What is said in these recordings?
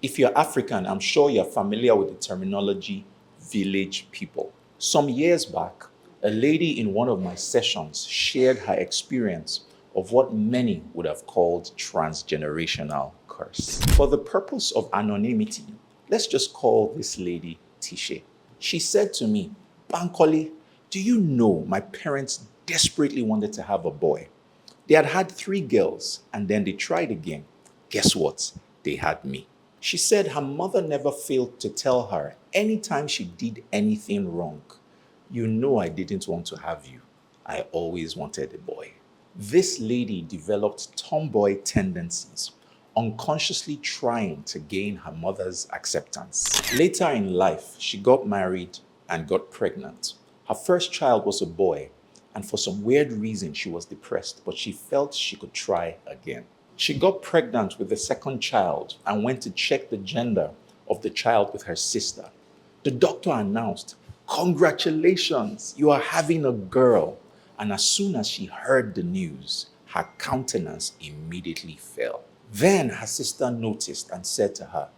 If you're African, I'm sure you're familiar with the terminology village people. Some years back, a lady in one of my sessions shared her experience of what many would have called transgenerational curse. For the purpose of anonymity, let's just call this lady Tishe. She said to me, "Bankole, do you know my parents desperately wanted to have a boy? They had had 3 girls and then they tried again. Guess what? They had me." She said her mother never failed to tell her anytime she did anything wrong, "You know I didn't want to have you. I always wanted a boy." This lady developed tomboy tendencies, unconsciously trying to gain her mother's acceptance. Later in life, she got married and got pregnant. Her first child was a boy, and for some weird reason, she was depressed, but she felt she could try again. She got pregnant with the second child and went to check the gender of the child with her sister. The doctor announced, "Congratulations, you are having a girl." And as soon as she heard the news, her countenance immediately fell. Then her sister noticed and said to her,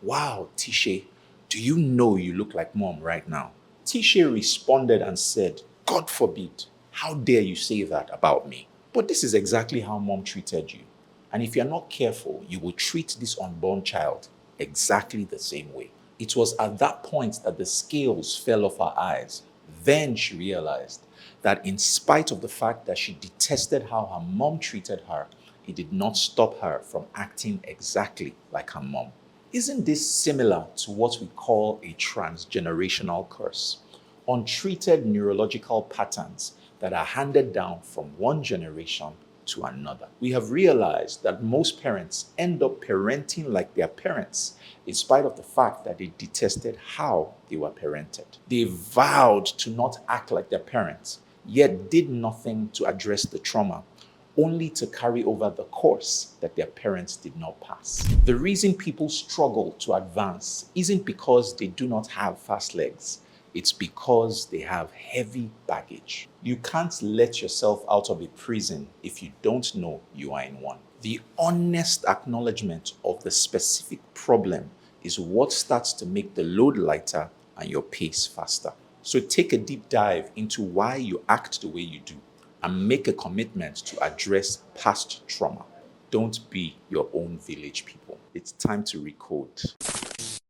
"Wow, Tishe, do you know you look like mom right now?" Tishe responded and said, "God forbid, how dare you say that about me? But this is exactly how mom treated you. And if you're not careful, you will treat this unborn child exactly the same way." It was at that point that the scales fell off her eyes. Then she realized that in spite of the fact that she detested how her mom treated her, it did not stop her from acting exactly like her mom. Isn't this similar to what we call a transgenerational curse? Untreated neurological patterns that are handed down from one generation to another. We have realized that most parents end up parenting like their parents, in spite of the fact that they detested how they were parented. They vowed to not act like their parents, yet did nothing to address the trauma, only to carry over the course that their parents did not pass. The reason people struggle to advance isn't because they do not have fast legs. It's because they have heavy baggage. You can't let yourself out of a prison if you don't know you are in one. The honest acknowledgement of the specific problem is what starts to make the load lighter and your pace faster. So take a deep dive into why you act the way you do and make a commitment to address past trauma. Don't be your own village people. It's time to recode.